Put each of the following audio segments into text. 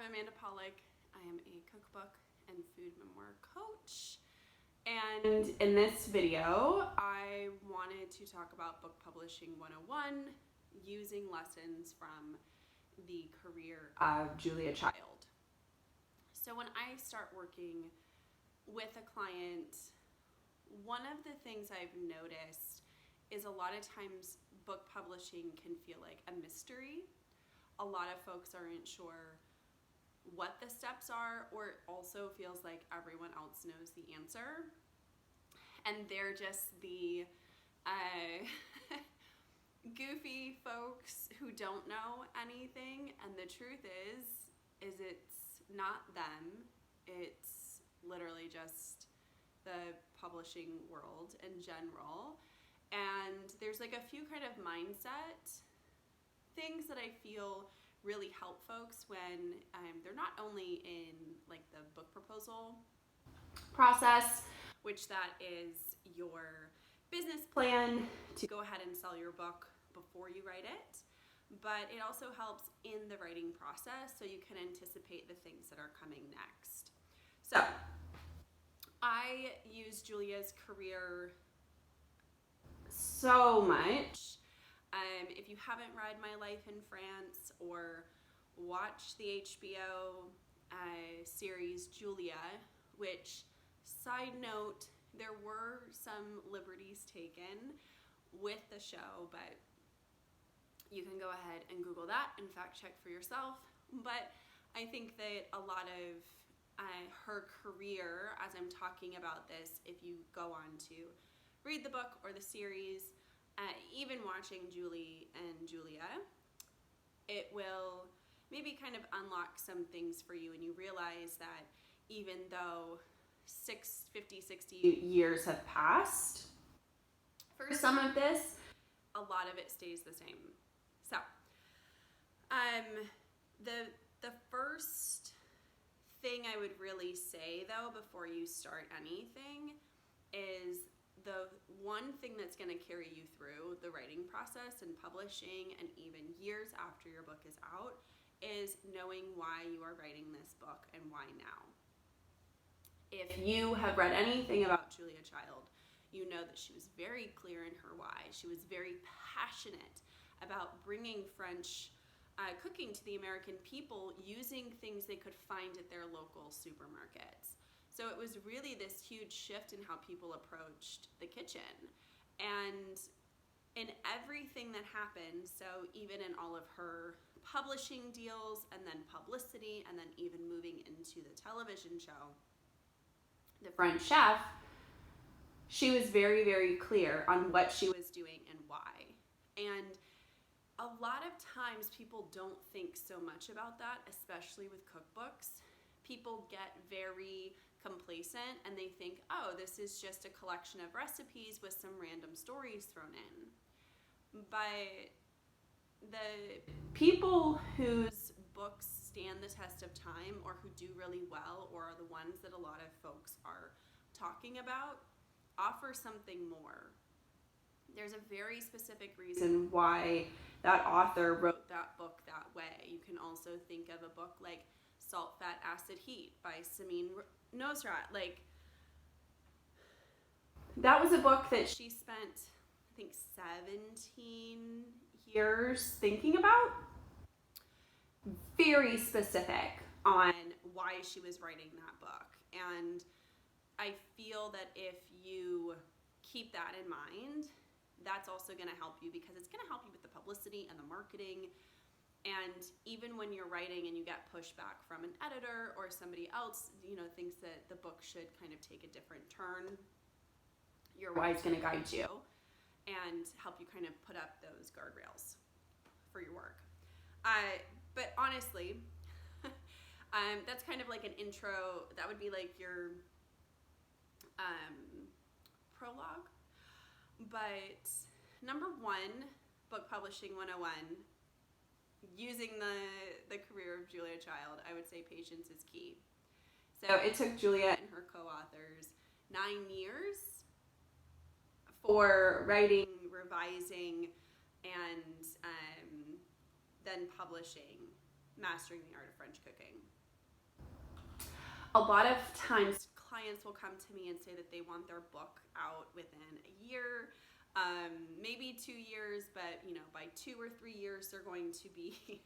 I'm Amanda Pollock. I am a cookbook and food memoir coach. And in this video, I wanted to talk about Book Publishing 101 using lessons from the career of Julia Child. So when I start working with a client, one of the things I've noticed is a lot of times book publishing can feel like a mystery. A lot of folks aren't sure what the steps are, or it also feels like everyone else knows the answer. And they're just the goofy folks who don't know anything. And the truth is it's not them. It's literally just the publishing world in general. And there's like a few kind of mindset things that I feel really help folks when they're not only in like the book proposal process, which that is your business plan to go ahead and sell your book before you write it, but it also helps in the writing process so you can anticipate the things that are coming next. So I use Julia's career so much. If you haven't read My Life in France or watched the HBO series Julia, which, side note, there were some liberties taken with the show, but you can go ahead and Google that and fact check for yourself. But I think that a lot of her career, as I'm talking about this, if you go on to read the book or the series, even watching Julie and Julia, it will maybe kind of unlock some things for you, and you realize that even though 50, 60 years have passed, for some of this, a lot of it stays the same. So, the first thing I would really say, though, before you start anything is the one thing that's going to carry you through the writing process and publishing and even years after your book is out is knowing why you are writing this book and why now. If you have read anything about Julia Child, you know that she was very clear in her why. She was very passionate about bringing French cooking to the American people using things they could find at their local supermarkets. So it was really this huge shift in how people approached the kitchen. And in everything that happened, so even in all of her publishing deals and then publicity and then even moving into the television show, The French Chef, she was very, very clear on what she was doing and why. And a lot of times people don't think so much about that, especially with cookbooks. People get very complacent and they think, oh, this is just a collection of recipes with some random stories thrown in. But the people whose books stand the test of time or who do really well or are the ones that a lot of folks are talking about offer something more. There's a very specific reason why that author wrote that book that way. You can also think of a book like Salt, Fat, Acid, Heat by Samin Nosrat. Like, that was a book that she spent, I think, 17 years thinking about. Very specific on why she was writing that book. And I feel that if you keep that in mind, that's also going to help you because it's going to help you with the publicity and the marketing. And even when you're writing and you get pushback from an editor or somebody else, thinks that the book should kind of take a different turn, your why's going to guide you and help you kind of put up those guardrails for your work. But honestly, that's kind of like an intro. That would be like your prologue. But number one, Book Publishing 101, using the career of Julia Child, I would say patience is key. So it took Julia and her co-authors 9 years for writing, revising, and then publishing Mastering the Art of French Cooking. A lot of times clients will come to me and say that they want their book out within a year, maybe 2 years, but by 2 or 3 years they're going to be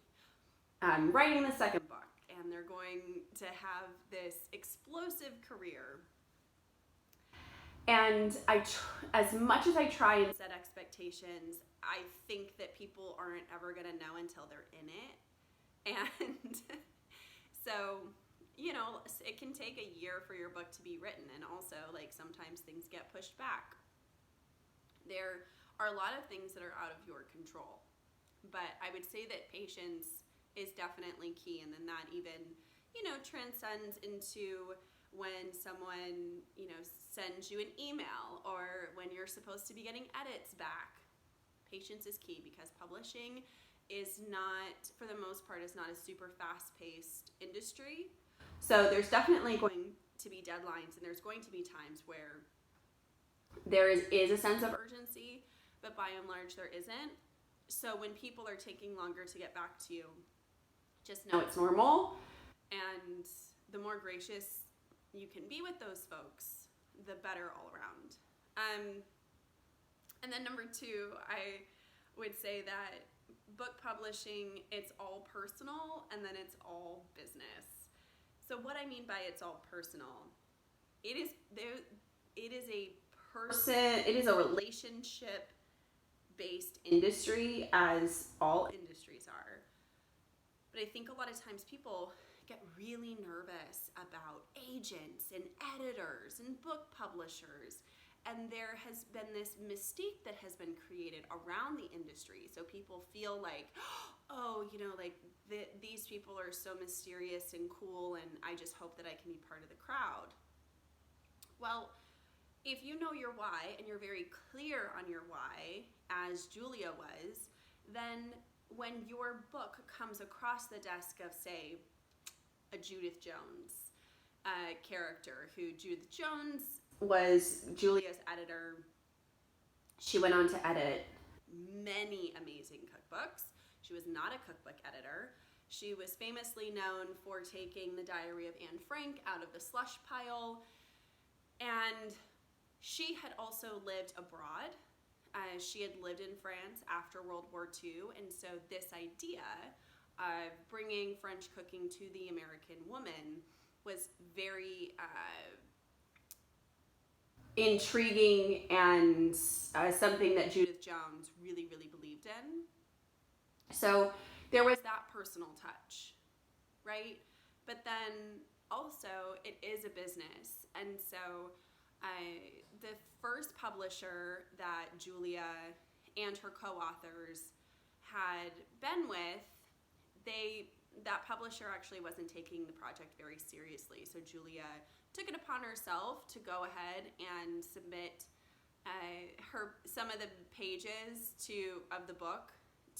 writing the second book, and they're going to have this explosive career. And as much as I try and set expectations, I think that people aren't ever going to know until they're in it. And so, it can take a year for your book to be written, and also, sometimes things get pushed back. There are a lot of things that are out of your control, but I would say that patience is definitely key, and then that even, transcends into when someone, sends you an email, or when you're supposed to be getting edits back. Patience is key, because publishing is not, for the most part, is not a super fast-paced industry. So there's definitely going to be deadlines, and there's going to be times where there is a sense of urgency, but by and large there isn't. So when people are taking longer to get back to you, just know it's normal, and the more gracious you can be with those folks, the better all around. And then number 2, I would say that book publishing, it's all personal, and then it's all business. So what I mean by it's all personal, it is a relationship based industry, as all industries are. But I think a lot of times people get really nervous about agents and editors and book publishers, and there has been this mystique that has been created around the industry. So people feel like, these people are so mysterious and cool, and I just hope that I can be part of the crowd. Well, if you know your why, and you're very clear on your why, as Julia was, then when your book comes across the desk of, say, a Judith Jones character, who Judith Jones was Julia's editor. She went on to edit many amazing cookbooks. She was not a cookbook editor. She was famously known for taking The Diary of Anne Frank out of the slush pile, and she had also lived abroad. She had lived in France after World War II, and so this idea of bringing French cooking to the American woman was very intriguing, and something that Judith Jones really, really believed in. So there was that personal touch, right? But then also it is a business, and so the first publisher that Julia and her co-authors had been with, that publisher actually wasn't taking the project very seriously. So Julia took it upon herself to go ahead and submit some of the pages of the book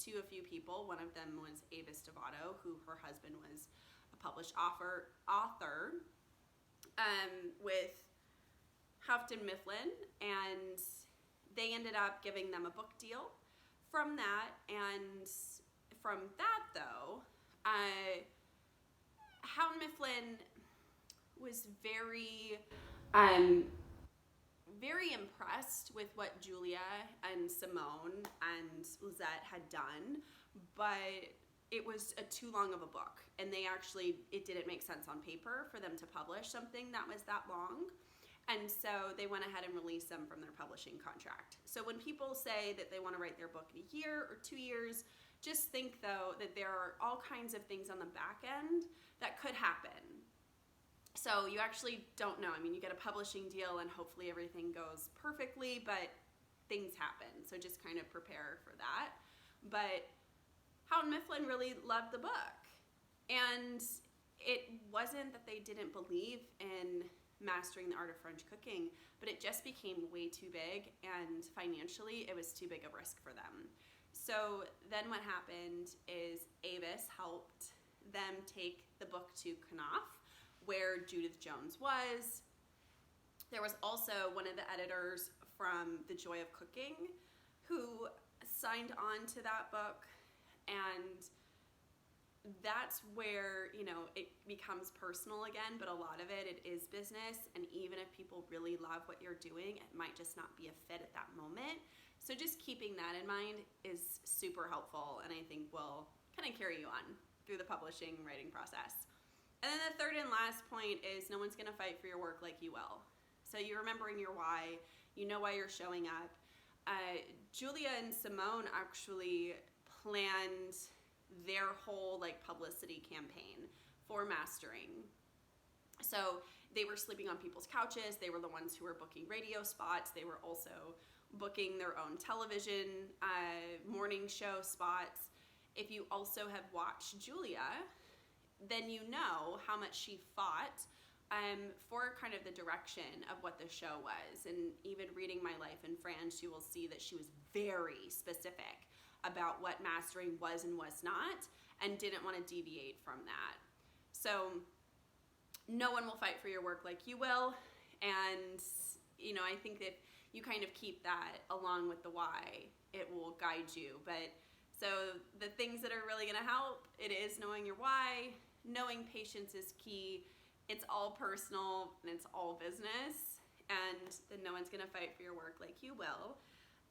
to a few people. One of them was Avis Devato, who her husband was a published author with Houghton Mifflin, and they ended up giving them a book deal from that. And from that, though, Houghton Mifflin was very impressed with what Julia and Simone and Lizette had done, but it was too long of a book, and it didn't make sense on paper for them to publish something that was that long. And so they went ahead and released them from their publishing contract. So when people say that they want to write their book in a year or 2 years, just think, though, that there are all kinds of things on the back end that could happen. So you actually don't know. I mean, you get a publishing deal and hopefully everything goes perfectly, but things happen. So just kind of prepare for that. But Houghton Mifflin really loved the book. And it wasn't that they didn't believe in mastering the art of French cooking, but it just became way too big, and financially it was too big a risk for them. So then what happened is Avis helped them take the book to Knopf, where Judith Jones was. There was also one of the editors from The Joy of Cooking who signed on to that book, and that's where, you know, it becomes personal again, but a lot of it is business. And even if people really love what you're doing, it might just not be a fit at that moment. So just keeping that in mind is super helpful, and I think will kind of carry you on through the publishing writing process. And then the third and last point is no one's going to fight for your work like you will. So you're remembering your why, you know why you're showing up. Julia and Simone actually planned their whole like publicity campaign for mastering. So they were sleeping on people's couches. They were the ones who were booking radio spots. They were also booking their own television morning show spots. If you also have watched Julia, then you know how much she fought for kind of the direction of what the show was. And even reading My Life in France, you will see that she was very specific about what mastering was and was not, and didn't want to deviate from that. So no one will fight for your work like you will. And, you know, I think that you kind of keep that along with the why, it will guide you. But so the things that are really going to help, it is knowing your why, knowing patience is key. It's all personal and it's all business, and then no one's going to fight for your work like you will.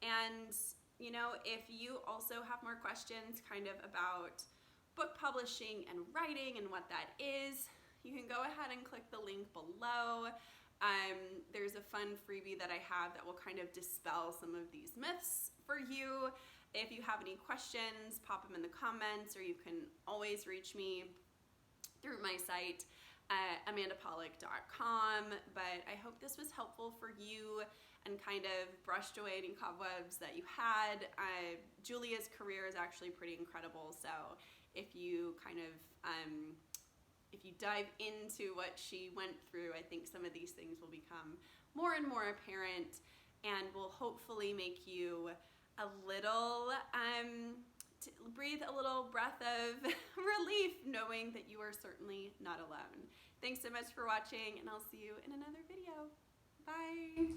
And you know, if you also have more questions kind of about book publishing and writing and what that is, you can go ahead and click the link below. There's a fun freebie that I have that will kind of dispel some of these myths for you. If you have any questions, pop them in the comments, or you can always reach me through my site, amandapollock.com. But I hope this was helpful for you and kind of brushed away any cobwebs that you had. Julia's career is actually pretty incredible. So if you kind of, if you dive into what she went through, I think some of these things will become more and more apparent, and will hopefully make you a little, breathe a little breath of relief knowing that you are certainly not alone. Thanks so much for watching, and I'll see you in another video. Bye.